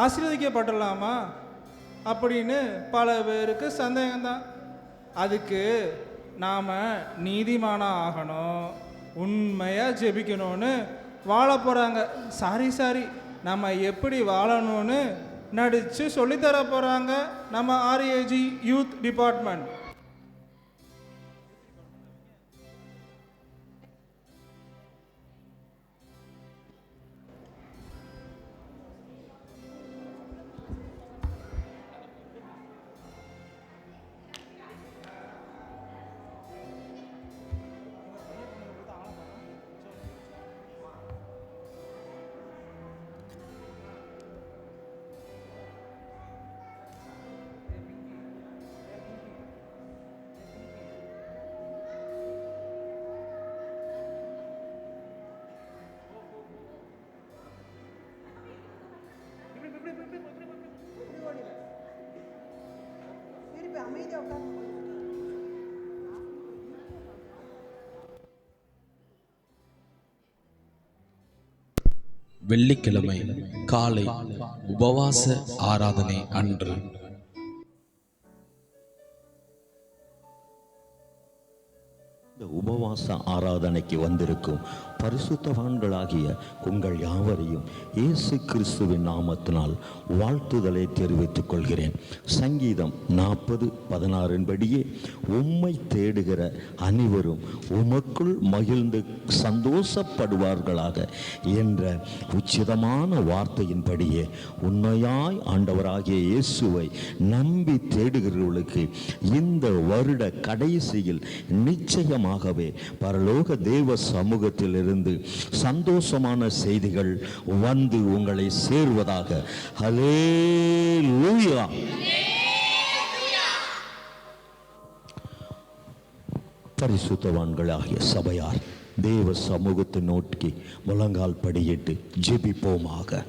ஆசீர்வதிக்கப்படலாமா அப்படின்னு பல பேருக்கு சந்தேகம்தான். அதுக்கு நாம் நீதிமானாக ஆகணும், உண்மையாக ஜெபிக்கணும்னு வாழ போகிறாங்க. சாரி நம்ம எப்படி வாழணும்னு நடித்து சொல்லித்தர போகிறாங்க நம்ம ஆர்ஏஜி யூத் டிபார்ட்மெண்ட். வெள்ளிக்கிழமை காலை உபவாச ஆராதனை அன்று உபவாச ஆராதனைக்கு வந்திருக்கும் பரிசுத்தவான்களாகிய உங்கள் யாவரையும் இயேசு கிறிஸ்துவின் நாமத்தினால் வாழ்த்துதலை தெரிவித்துக் கொள்கிறேன். சங்கீதம் 40:16 படியே உம்மை தேடுகிற அனைவரும் உமக்குள் மகிழ்ந்து சந்தோஷப்படுவார்களாக என்ற உச்சிதமான வார்த்தையின்படியே உண்மையாய் ஆண்டவராகிய இயேசுவை நம்பி தேடுகிறவர்களுக்கு இந்த வருட கடைசியில் நிச்சயமாகவே பரலோக தேவ சமூகத்தில் இருந்து சந்தோஷமான செய்திகள் வந்து உங்களை சேர்வதாக. ஹல்லேலூயா. பரிசுத்தவான்களாகிய சபையார் தேவ சமூகத்தை நோக்கி முழங்கால் படியிட்டு ஜெபிப்போமாக.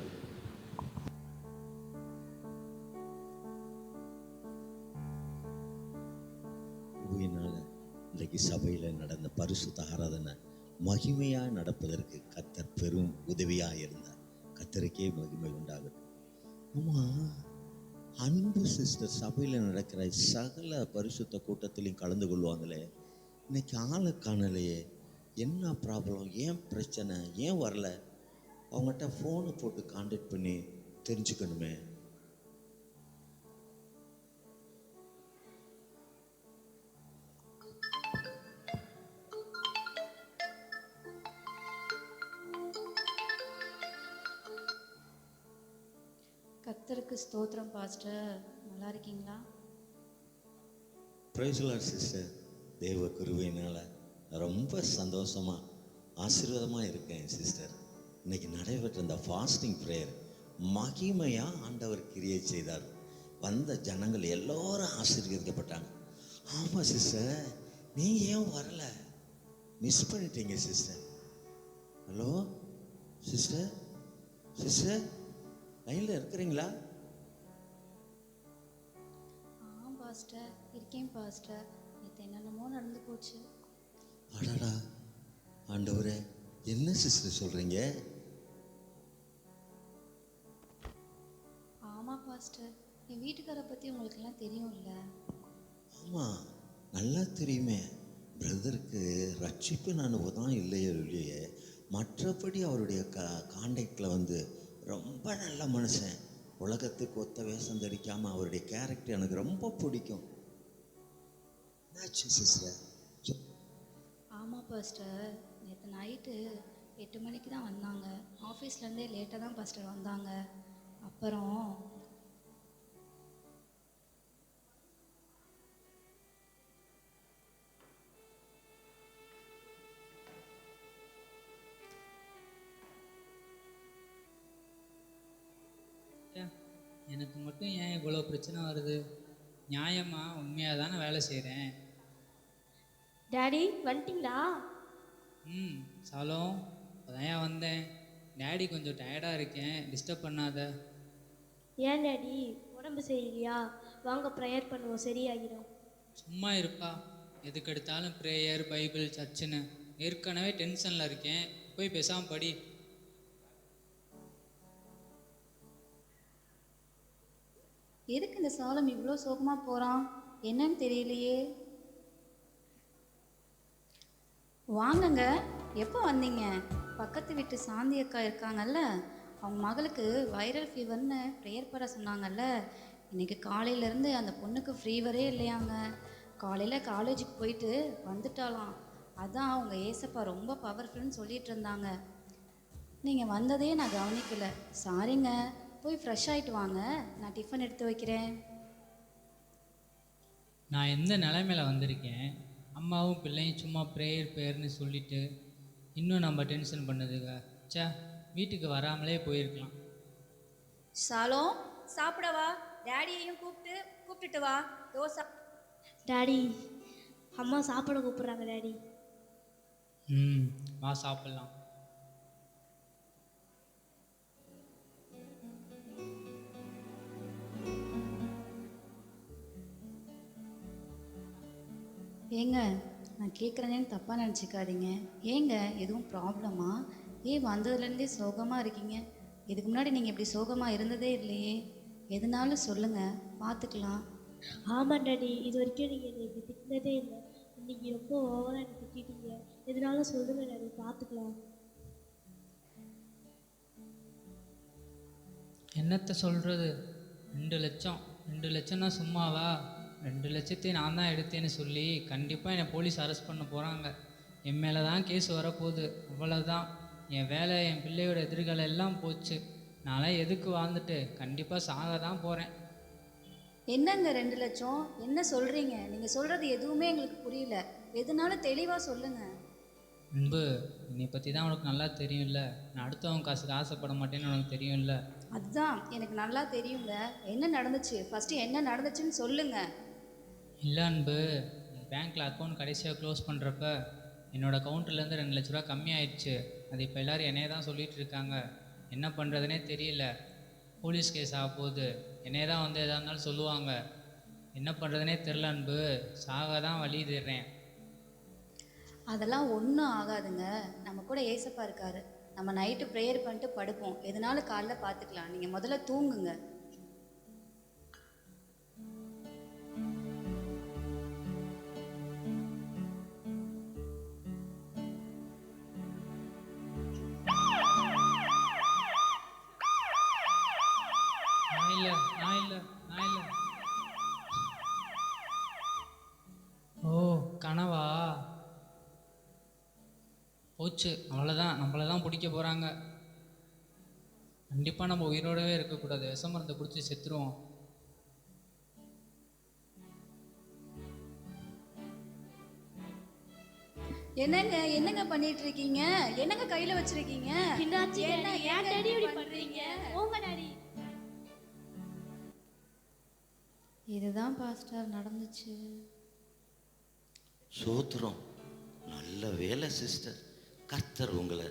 இன்றைக்கு சபையில் நடந்த பரிசுத்த ஆராதனை மகிமையாக நடப்பதற்கு கர்த்தர் பெரும் உதவியாக இருந்தார். கர்த்தருக்கே மகிமை உண்டாகட்டும். ஆமாம், அன்பு சிஸ்டர் சபையில் நடக்கிற சகல பரிசுத்த கூட்டத்திலையும் கலந்து கொள்வாங்களே, இன்னைக்கு ஆளை காணலையே, என்ன ப்ராப்ளம், ஏன் பிரச்சனை, ஏன் வரல? அவங்ககிட்ட ஃபோனை போட்டு கான்டாக்ட் பண்ணி தெரிஞ்சுக்கணுமே. கர்த்தருக்கு ஸ்தோத்திரம் பாஸ்டர். நல்லா இருக்கீங்களா? Praise the Lord sister. தேவ கிருபையினால ரொம்ப சந்தோஷமா ஆசீர்வாதமாக இருக்கேன் சிஸ்டர். இன்னைக்கு நடைபெற்ற இந்த ஃபாஸ்டிங் ப்ரேயர் மகிமையா ஆண்டவர் கிரியை செய்தார். வந்த ஜனங்கள் எல்லோரும் ஆசீர்வதிக்கப்பட்டாங்க. ஆமாம் சிஸ்டர், நீங்கள் ஏன் வரல? மிஸ் பண்ணிட்டீங்க சிஸ்டர். ஹலோ சிஸ்டர், சிஸ்டர் லைனில் இருக்கிறீங்களா? பாஸ்டர் இருக்கேன் பாஸ்டர். நேற்று என்னென்னமோ நடந்து போச்சு. அடடா ஆண்டவரே, என்ன சிஸ்டர் சொல்கிறீங்க? ஆமாம் பாஸ்டர், என் வீட்டுக்காரை பற்றி உங்களுக்கெல்லாம் தெரியும்ல? ஆமாம், நல்லா தெரியுமே. பிரதருக்கு ரட்சிப்பு அனுபவம் இல்லையே இல்லையே, மற்றபடி அவருடைய கான்டாக்டில் வந்து ரொம்ப நல்ல மனுஷன். உலகத்துக்கு ஒத்த வேஷம் தரிக்காமல் அவருடைய கேரக்டர் எனக்கு ரொம்ப பிடிக்கும். ஆமாம் பாஸ்டர், நேற்று நைட்டு 8 மணிக்கு தான் வந்தாங்க. ஆஃபீஸ்லேருந்தே லேட்டாக தான் பாஸ்டர் வந்தாங்க. அப்புறம் எனக்கு மட்டும் ஏன் இவ்வளோ பிரச்சனை வருது? நியாயமாக உண்மையாக தானே வேலை செய்கிறேன். டாடி வந்துட்டிங்களா? சாலோம் அதான் வந்தேன். டேடி கொஞ்சம் டயர்டாக இருக்கேன், டிஸ்டர்ப் பண்ணாத. ஏன் டாடி, உடம்பு சரியில்லையா? வாங்க ப்ரேயர் பண்ணுவோம், சரியாகிடும். சும்மா இருப்பா, எதுக்கு எடுத்தாலும் ப்ரேயர், பைபிள், சர்ச்சுன்னு. ஏற்கனவே டென்ஷனில் இருக்கேன், போய் பேசாமல் படி. எதுக்கு இந்த சாலம் இவ்வளோ சோகமாக போகிறான்? என்னன்னு தெரியலையே. வாங்கங்க, எப்போ வந்தீங்க? பக்கத்து வீட்டு சாந்தி அக்கா இருக்காங்கல்ல, அவங்க மகளுக்கு வைரல் ஃபீவர்னு ப்ரேயர் பண்ண சொன்னாங்கல்ல. இன்னைக்கு காலையிலேருந்து அந்த பொண்ணுக்கு ஃபீவரே இல்லையாங்க. காலையில் காலேஜுக்கு போயிட்டு வந்துட்டாலாம். அதான் அவங்க ஏசப்பா ரொம்ப பவர்ஃபுல்னு சொல்லிட்டு இருந்தாங்க. நீங்கள் வந்ததே நான் கவனிக்கல, சாரிங்க. போய் ஃப்ரெஷ் ஆகிட்டு வாங்க, நான் டிஃபன் எடுத்து வைக்கிறேன். நான் எந்த நிலைமையில வந்திருக்கேன்? அம்மாவும் பிள்ளையும் சும்மா ப்ரேயர்னு சொல்லிட்டு இன்னும் நம்ம டென்ஷன் பண்ணுதுங்க. ச்சே, வீட்டுக்கு வராமலே போயிருக்கலாம். ஷாலோம், சாப்பிடவா? டேடியையும் கூப்பிட்டுட்டு வா. தோசை. டாடி, அம்மா சாப்பிட கூப்பிட்றாங்க டாடி. வா சாப்பிட்லாம். ஏங்க, நான் கேட்குறேன்னு தப்பாக நினச்சிக்காதீங்க. ஏங்க, எதுவும் ப்ராப்ளமா? ஏன் வந்ததுலேருந்தே சோகமாக இருக்கீங்க? இதுக்கு முன்னாடி நீங்கள் இப்படி சோகமாக இருந்ததே இல்லையே. எதுனாலும் சொல்லுங்கள், பார்த்துக்கலாம். ஆமாம் டாடி, இது வரைக்கும் நீங்கள் என்னை இப்படி திட்டினதே இல்லை. இன்னைக்கு ரொம்ப ஓவராக என்னை திட்டிட்டீங்க. எதனால சொல்லுங்கள் டாடி, பார்த்துக்கலாம். என்னத்தை சொல்கிறது? 2 லட்சம் 2 லட்சம்னா சும்மாவா? 2 லட்சத்தையும் நான் தான் எடுத்தேன்னு சொல்லி கண்டிப்பாக என்னை போலீஸ் அரெஸ்ட் பண்ண போகிறாங்க. என் மேலே தான் கேஸ் வரப்போகுது. அவ்வளோதான். என் வேலை, என் பிள்ளையோட எதிர்காலம் எல்லாம் போச்சு. நான்லாம் எதுக்கு வாழ்ந்துட்டு கண்டிப்பாக சாக தான் போகிறேன். என்னங்க 2 லட்சம்? என்ன சொல்கிறீங்க? நீங்கள் சொல்கிறது எதுவுமே எங்களுக்கு புரியல. எதுனாலும் தெளிவாக சொல்லுங்கள். அன்பு, என்னை பற்றி தான் உனக்கு நல்லா தெரியும்ல. நான் அடுத்தவங்க காசுக்கு ஆசைப்பட மாட்டேன்னு உனக்கு தெரியும்ல. அதுதான் எனக்கு நல்லா தெரியுங்க. என்ன நடந்துச்சு? ஃபஸ்ட்டு என்ன நடந்துச்சுன்னு சொல்லுங்கள். இல்லை அன்பு, பேங்க்கில் அக்கௌண்ட் கடைசியாக க்ளோஸ் பண்ணுறப்ப என்னோடய அக்கௌண்ட்லேருந்து 2 லட்ச ரூபா கம்மியாயிடுச்சு. அது இப்போ எல்லோரும் என்னையே தான் சொல்லிகிட்டு இருக்காங்க. என்ன பண்ணுறதுனே தெரியல. போலீஸ் கேஸ் ஆக போகுது. என்னையே தான் வந்து எதாக இருந்தாலும் சொல்லுவாங்க. என்ன பண்ணுறதுனே தெரில அன்பு. சாக தான் வழி தேடுறேன். அதெல்லாம் ஒன்றும் ஆகாதுங்க. நம்ம கூட ஏசப்பா இருக்காரு. நம்ம நைட்டு ப்ரேயர் பண்ணிட்டு படுப்போம். எதுனாலும் காலைல பார்த்துக்கலாம். நீங்கள் முதல்ல தூங்குங்க. நான் இல்லை. ஓ, கனவா? போச்சு, அவ்வளோதான். நம்மளை தான் பிடிக்க போகிறாங்க. கண்டிப்பாக நம்ம உயிரோடவே இருக்கக்கூடாது. விஷ மருந்தை குடிச்சு செத்துருவோம். என்னங்க பண்ணிட்டு இருக்கீங்க? என்னங்க கையில் வச்சிருக்கீங்க? என்னாச்சு? ஏன் டாடி இப்படி பண்ணுறீங்க? ஓங்க டாடி. இதுதான் பாஸ்டர் நடந்துச்சு. சோத்திரம். நல்ல வேலை சிஸ்டர். கர்த்தர் உங்களை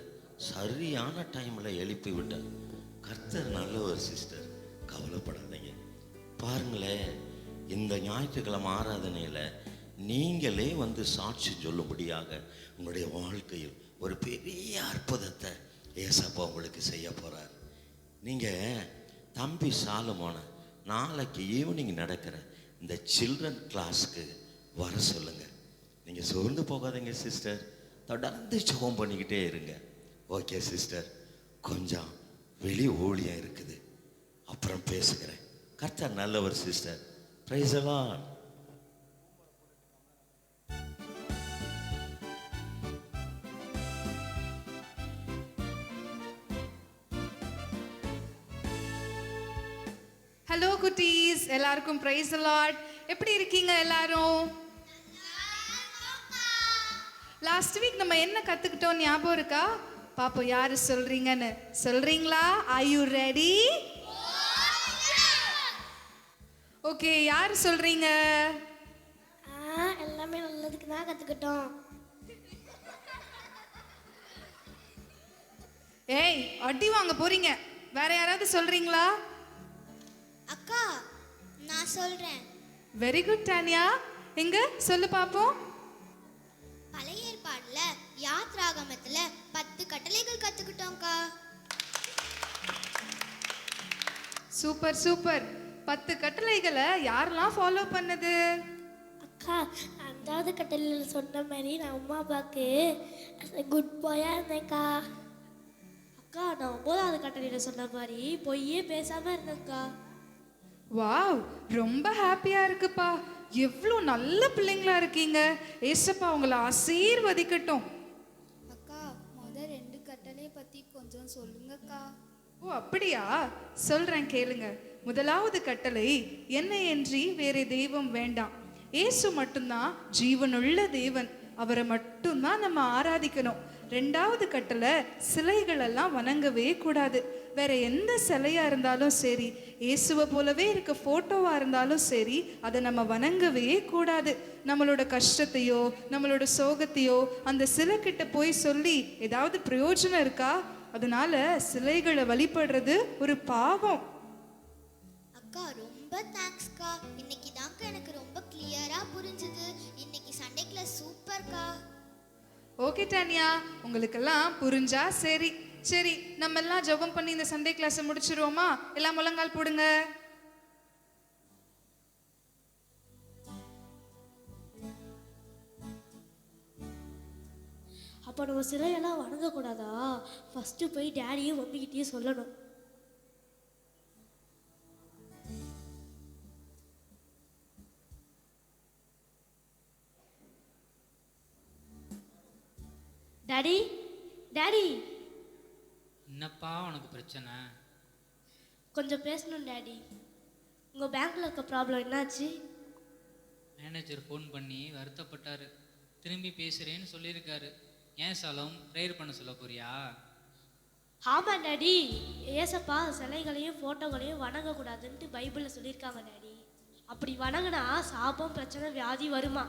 சரியான டைமில் எழுப்பி விட்டார். கர்த்தர் நல்ல ஒரு சிஸ்டர், கவலைப்படாதீங்க. பாருங்களேன், இந்த ஞாயிற்றுக்கிழமை ஆராதனையில் நீங்களே வந்து சாட்சி சொல்லும்படியாக உங்களுடைய வாழ்க்கையில் ஒரு பெரிய அற்புதத்தை ஏசப்பா உங்களுக்கு செய்ய போகிறார். நீங்கள் தம்பி சாலமோன நாளைக்கு ஈவினிங் நடக்கிற இந்த சில்ட்ரன் கிளாஸ்க்கு வர சொல்லுங்கள். நீங்கள் சோர்ந்து போகாதீங்க சிஸ்டர். தொடர்ந்து ஜெபம் பண்ணிக்கிட்டே இருங்க. ஓகே சிஸ்டர், கொஞ்சம் வெளி ஊழியம் இருக்குது, அப்புறம் பேசுகிறேன். கர்த்தர் நல்லவர் sister. Praise the Lord. Hello குட்டீஸ், எல்லாருக்கும் பிரைஸ் தி லார்ட். எப்படி இருக்கீங்க எல்லாரும்? லாஸ்ட் வீக் நம்ம என்ன கற்றுக்கிட்டோம் ஞாபகம் இருக்கா? பாப்போம் யார் சொல்கிறீங்கன்னு. சொல்கிறீங்களா? Are you ready? ஓகே, யார் சொல்கிறீங்க? எல்லாமே நல்லதுக்கு தான் கற்றுக்கிட்டோம். ஏய், அடி வாங்க போறீங்க. வேற யாராவது சொல்கிறீங்களா? அக்கா, நான் சொல்கிறேன். Very good Tania. எங்க சொல்லு பார்ப்போம். பழைய ஏற்பாடில் யாத்ராகமத்தில் 10 கட்டளைகள் கற்றுக்கிட்டோம்க்கா. Super super. 10 கட்டளைகளை யாரெல்லாம் ஃபாலோ பண்ணுது? அக்கா, 5வது கட்டளையில் சொன்ன மாதிரி நான் அம்மா அப்பாவுக்கு குட் பாயாக இருந்தேன்க்கா. அக்கா, நான் 9வது கட்டளையில் சொன்ன மாதிரி பொய்யே பேசாமல் இருந்தேன்க்கா. வாவ், ரொம்ப ஹாப்பியா இருக்குப்பா. எவ்வளோ நல்ல பிள்ளைங்களா இருக்கீங்க. ஏசப்பா உங்களை ஆசீர்வதிக்கட்டும். அக்கா, முதல் 2 கட்டளை பற்றி கொஞ்சம் சொல்லுங்கக்கா. ஓ அப்படியா? சொல்றேன் கேளுங்க. முதலாவது கட்டளை, என்னையன்றி வேற தெய்வம் வேண்டாம். இயேசு மட்டும்தான் ஜீவனுள்ள தேவன், அவரை மட்டும்தான் நம்ம ஆராதிக்கணும். 2வது கட்டளை, சிலைகள் எல்லாம் வணங்கவே கூடாது. வேற எந்த சிலையா இருந்தாலும் சரி, இயேசுவை போலவே இருக்க போட்டோவா இருந்தாலும் சரி, அதை நம்ம வணங்கவே கூடாது. நம்மளோட கஷ்டத்தையோ நம்மளோட சோகத்தையோ அந்த சிலை கிட்ட போய் சொல்லி ஏதாவது பிரயோஜனம் இருக்கா? அதனால சிலைகளை வழிபடுறது ஒரு பாவம். அக்கா, ரொம்ப தேங்க்ஸ்க்கா. இன்னைக்கு தாங்க எனக்கு ரொம்ப கிளியரா புரிஞ்சுது. இன்னைக்கு சண்டே கிளாஸ் சூப்பர்க்கா. ஓகே டானியா, உங்களுக்கெல்லாம் புரிஞ்சா சரி. சரி, நம்ம எல்லாம் ஜெபம் பண்ணி இந்த சண்டே கிளாஸை முடிச்சிருவோமா? எல்லாம் முழங்கால் போடுங்க. அப்போ நம்ம சிலையெல்லாம் வணங்கக்கூடாதா? ஃபஸ்ட்டு போய் டேடியும் மம்மிக்கிட்டேயும் சொல்லணும். டாடி, டாடி, என்னப்பா உனக்கு பிரச்சனை? கொஞ்சம் பேசணும் டாடி. உங்கள் பேங்க்கில் இருக்க ப்ராப்ளம் என்னாச்சு? மேனேஜர் ஃபோன் பண்ணி வருத்தப்பட்டார். திரும்பி பேசுகிறேன்னு சொல்லியிருக்காரு. ஏன் சாலம், ப்ரேயர் பண்ண சொல்ல போறியா? ஆமாம் டாடி, ஏசப்பா சிலைகளையும் ஃபோட்டோகளையும் வணங்கக்கூடாதுன்ட்டு பைபிளில் சொல்லியிருக்காங்க டாடி. அப்படி வணங்கினா சாபம், பிரச்சனை, வியாதி வருமா?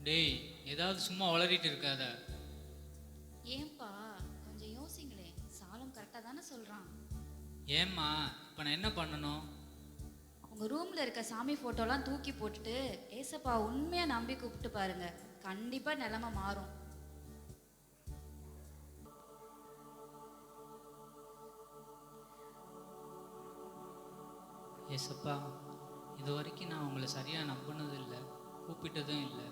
டேய், ஏதாவது சும்மா வளரிட்டு இருக்காத. ஏன்பா, கொஞ்சம் யோசிங்களேன். சாலம் கரெக்டாக தானே சொல்கிறான். ஏம்மா, இப்போ நான் என்ன பண்ணணும்? உங்கள் ரூமில் இருக்க சாமி ஃபோட்டோலாம் தூக்கி போட்டுட்டு ஏசப்பா உண்மையாக நம்பி கூப்பிட்டு பாருங்க, கண்டிப்பாக நிலைமை மாறும். ஏசப்பா, இது வரைக்கும் நான் உங்களை சரியாக நம்பினதும் இல்லை, கூப்பிட்டதும் இல்லை.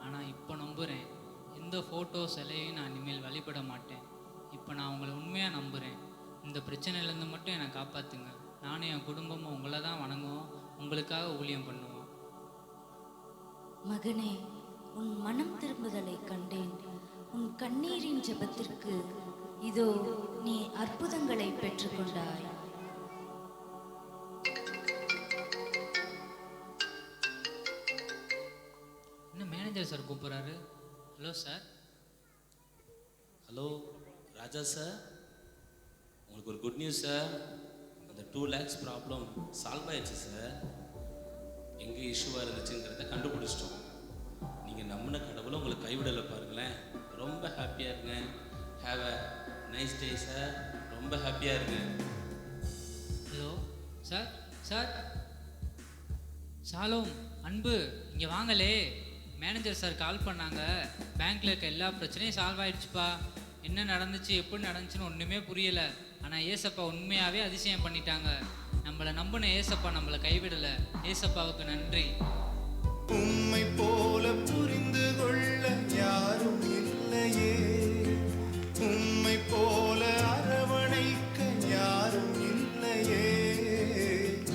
ஆனால் இப்போ நம்புகிறேன். எந்த ஃபோட்டோ சிலையும் நான் இனிமேல் வழிபட மாட்டேன். இப்போ நான் உங்களை உண்மையாக நம்புகிறேன். இந்த பிரச்சனையிலேருந்து மட்டும் என்னை காப்பாற்றுங்க. நானும் என் குடும்பமும் உங்களை தான் வணங்குவோம், உங்களுக்காக ஊழியம் பண்ணுவோம். மகனே, உன் மனம் திரும்புதலை கண்டேன். உன் கண்ணீரின் ஜெபத்திற்கு இதோ நீ அற்புதங்களை பெற்றுக்கொண்டாய். இன்னும் மேனேஜர் சார் கூப்பிட்றாரு. Hello sir. Hello Raja sir, உங்களுக்கு ஒரு குட் நியூஸ் சார். அந்த 2 lakhs ப்ராப்ளம் சால்வ் ஆயிடுச்சு சார். எங்கே இஷ்யூவாக இருந்துச்சுங்கிறத கண்டுபிடிச்சிட்டோம். நீங்கள் நம்பின கடவுளை உங்களுக்கு கைவிடலை பாருங்களேன். ரொம்ப ஹாப்பியாக இருங்க. Have a nice day sir. ரொம்ப ஹாப்பியாக இருங்க. Hello sir. சார் சாலோம், அன்பு, இங்கே வாங்களே. மேனேஜர் சார் கால் பண்ணாங்க. பேங்க்கில் இருக்க எல்லா பிரச்சனையும் சால்வ் ஆகிடுச்சுப்பா. என்ன நடந்துச்சு, எப்படி நடந்துச்சுன்னு ஒன்றுமே புரியலை. ஆனால் ஏசப்பா உண்மையாகவே அதிசயம் பண்ணிட்டாங்க. நம்மளை நம்பின ஏசப்பா நம்மளை கைவிடலை. ஏசப்பாவுக்கு நன்றி. உம்மை போல புரிந்து கொள்ள யாரும் இல்லையே, உம்மை போல அரவணைக்க யாரும் இல்லையே.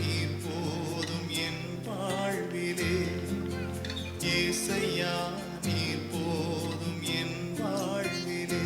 நீர் போதும் என் வாழ்விலே ஏசையா, நீர் போதும் என் வாழ்விலே.